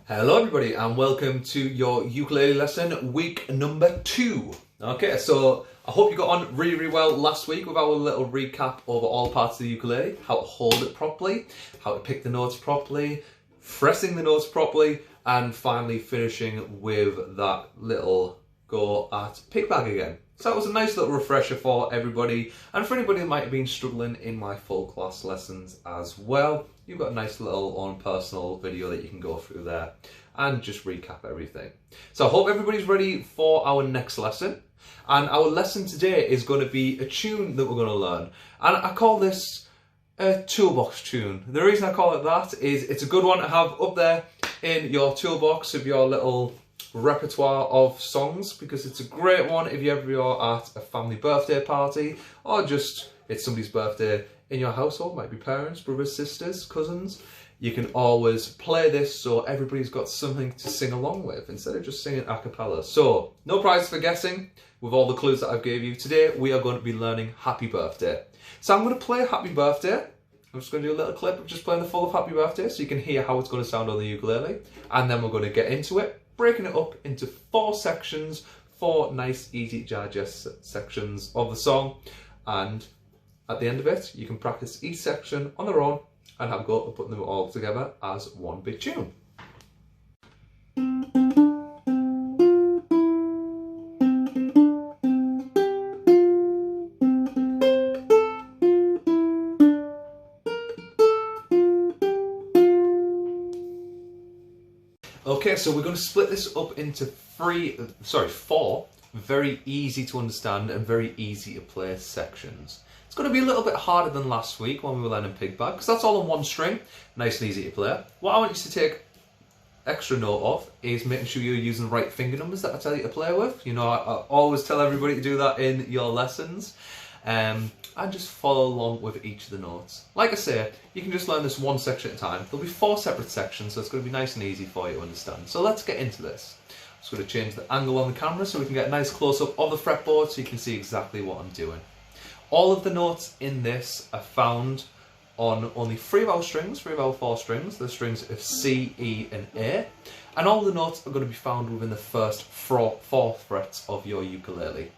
Hello everybody and welcome to your ukulele lesson, week number 2. Okay, so I hope you got on really well last week with our little recap over all parts of the ukulele, how to hold it properly, how to pick the notes properly, fretting the notes properly, and finally finishing with that little go at pick bag again. So that was a nice little refresher for everybody, and for anybody that might have been struggling in my full class lessons as well. You've got a nice little own personal video that you can go through there and just recap everything. So I hope everybody's ready for our next lesson. And our lesson today is going to be a tune that we're going to learn. And I call this a toolbox tune. The reason I call it that is it's a good one to have up there in your toolbox of your little repertoire of songs, because it's a great one if you ever are at a family birthday party or just it's somebody's birthday in your household, might be parents, brothers, sisters, cousins. You can always play this so everybody's got something to sing along with instead of just singing a cappella. So no prize for guessing with all the clues that I've gave you. Today we are going to be learning Happy Birthday. So I'm going to play Happy Birthday. I'm just going to do a little clip of just playing the full of Happy Birthday so you can hear how it's going to sound on the ukulele, and then we're going to get into it, breaking it up into 4 sections, 4 nice easy to digest sections of the song, and at the end of it you can practice each section on their own and have a go at putting them all together as one big tune. Okay, so we're going to split this up into 4 very easy to understand and very easy to play sections. It's going to be a little bit harder than last week when we were learning Pig Bag, because that's all on one string, nice and easy to play. What I want you to take extra note of is making sure you're using the right finger numbers that I tell you to play with. You know, I always tell everybody to do that in your lessons. And just follow along with each of the notes. Like I say, you can just learn this one section at a time. There'll be 4 separate sections, so it's going to be nice and easy for you to understand. So let's get into this. I'm just going to change the angle on the camera so we can get a nice close-up of the fretboard so you can see exactly what I'm doing. All of the notes in this are found on only 3 of our strings, 3 of our 4 strings, the strings of C, E and A. And all the notes are going to be found within the first 4 frets of your ukulele.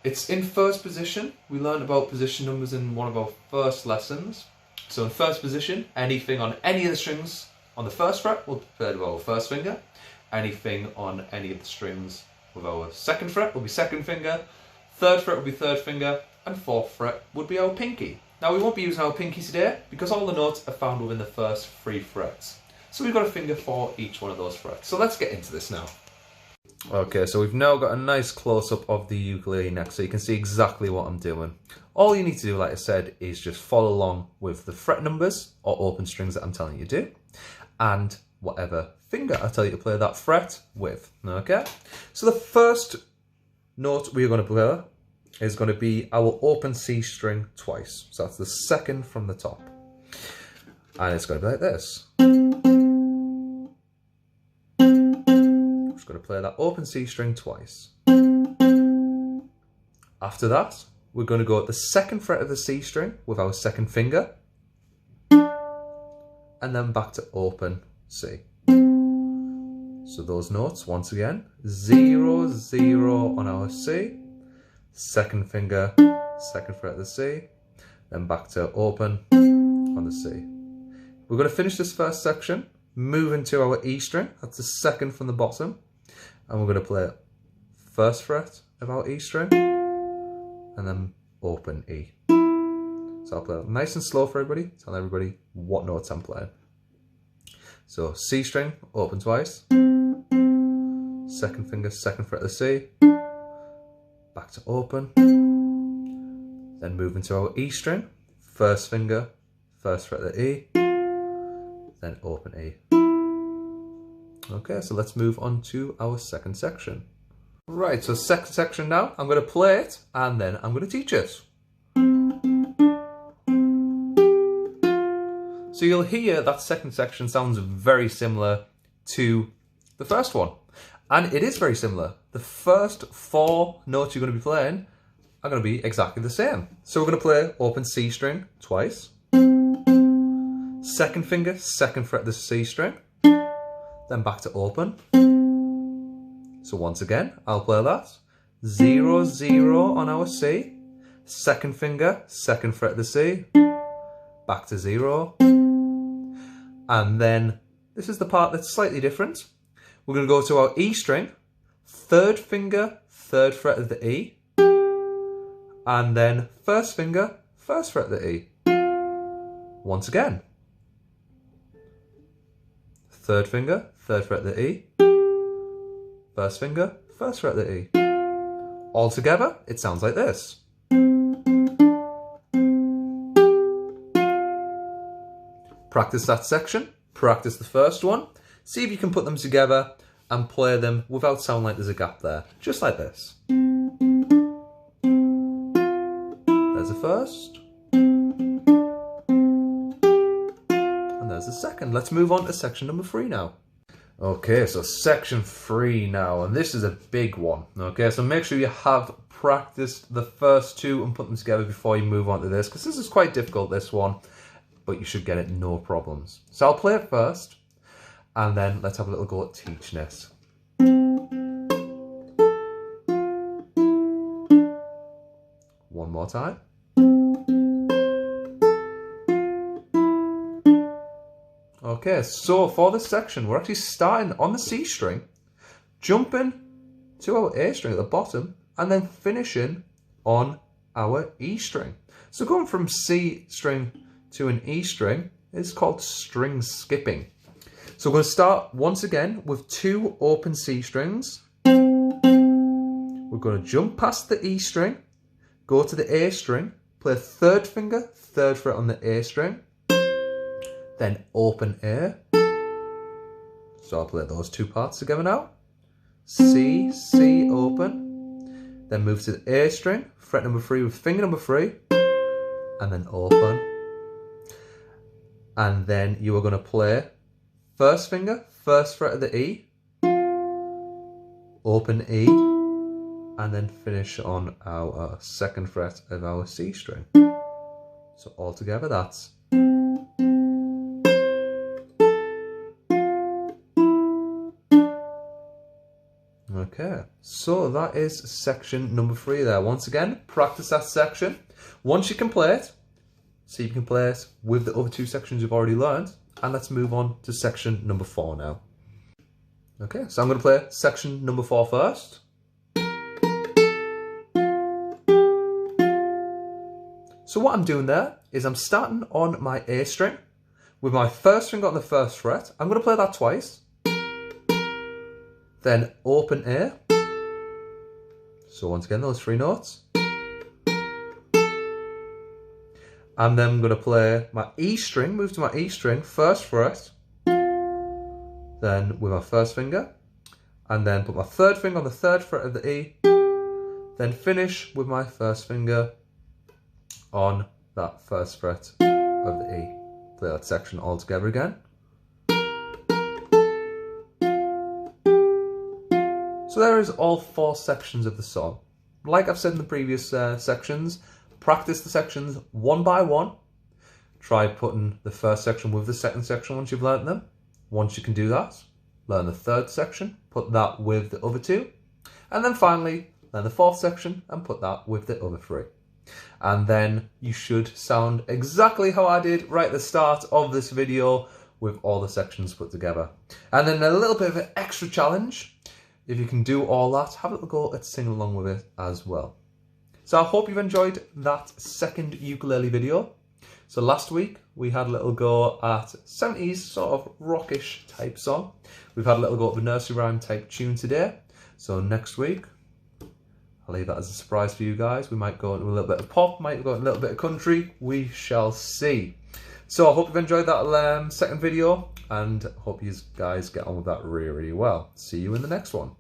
It's in first position. We learned about position numbers in one of our first lessons. So in first position, anything on any of the strings on the first fret will be played with our first finger. Anything on any of the strings with our second fret will be second finger. Third fret will be third finger. And 4th fret would be our pinky. Now we won't be using our pinky today because all the notes are found within the first 3 frets. So we've got a finger for each one of those frets. So let's get into this now. Okay, so we've now got a nice close-up of the ukulele neck so you can see exactly what I'm doing. All you need to do, like I said, is just follow along with the fret numbers or open strings that I'm telling you to do, and whatever finger I tell you to play that fret with, okay? So the first note we're going to play is going to be our open C string twice. So that's the second from the top. And it's going to be like this. I'm just going to play that open C string twice. After that, we're going to go at the second fret of the C string with our second finger. And then back to open C. So those notes, once again, 0, 0 on our C. Second finger, second fret of the C, then back to open on the C. We're going to finish this first section, move into our E string, that's the second from the bottom, and we're going to play first fret of our E string, and then open E. So I'll play it nice and slow for everybody, tell everybody what notes I'm playing. So C string, open twice, second finger, second fret of the C, back to open, then move into our E string, first finger, first fret of the E, then open E. Okay, so let's move on to our second section. Right, so second section now, I'm going to play it and then I'm going to teach it. So you'll hear that second section sounds very similar to the first one. And it is very similar. The first 4 notes you're going to be playing are going to be exactly the same. So we're going to play open C string twice. Second finger, second fret of the C string. then back to open. So once again, I'll play that. 0, 0 on our C. Second finger, second fret of the C. Back to 0. And then, this is the part that's slightly different. We're going to go to our E string. Third finger, third fret of the E. And then first finger, first fret of the E. Once again. Third finger, third fret of the E. First finger, first fret of the E. All together, it sounds like this. Practice that section, practice the first one, see if you can put them together and play them without sounding like there's a gap there, just like this. There's the first. And there's the second. Let's move on to section number 3 now. Okay, so section 3 now, and this is a big one. Okay, so make sure you have practiced the first 2 and put them together before you move on to this, because this is quite difficult, this one, but you should get it no problems. So I'll play it first, and then let's have a little go at teaching this. One more time. Okay, so for this section, we're actually starting on the C string, jumping to our A string at the bottom, and then finishing on our E string. So going from C string to an E string is called string skipping. So we're going to start once again with 2 open C strings. We're going to jump past the E string, go to the A string, play third finger, third fret on the A string, then open A. So I'll play those 2 parts together now. C, C, open. Then move to the A string, fret number 3 with finger number 3, and then open. And then you are going to play first finger, first fret of the E, open E, and then finish on our second fret of our C string. So all together that's. Okay, so that is section number 3 there. Once again, practice that section. Once you can play it, see if you can play it with the other 2 sections you've already learned. And let's move on to section number 4 now. Okay, so I'm going to play section number 4 first. So what I'm doing there is I'm starting on my A string with my first finger on the first fret. I'm going to play that twice. Then open A. So once again, those 3 notes. And then I'm going to play my E string, move to my E string, first fret, then with my first finger, and then put my third finger on the third fret of the E, then finish with my first finger on that first fret of the E. Play that section all together again. So there is all 4 sections of the song. Like I've said in the previous sections, practice the sections one by one. Try putting the first section with the second section once you've learnt them. Once you can do that, learn the third section, put that with the other 2. And then finally, learn the 4th section and put that with the other 3. And then you should sound exactly how I did right at the start of this video with all the sections put together. And then a little bit of an extra challenge. If you can do all that, have a little go at singing along with it as well. So I hope you've enjoyed that second ukulele video. So last week we had a little go at 70s sort of rockish type song. We've had a little go at the nursery rhyme type tune today. So next week, I'll leave that as a surprise for you guys. We might go into a little bit of pop, might go into a little bit of country. We shall see. So I hope you've enjoyed that second video and hope you guys get on with that really, really well. See you in the next one.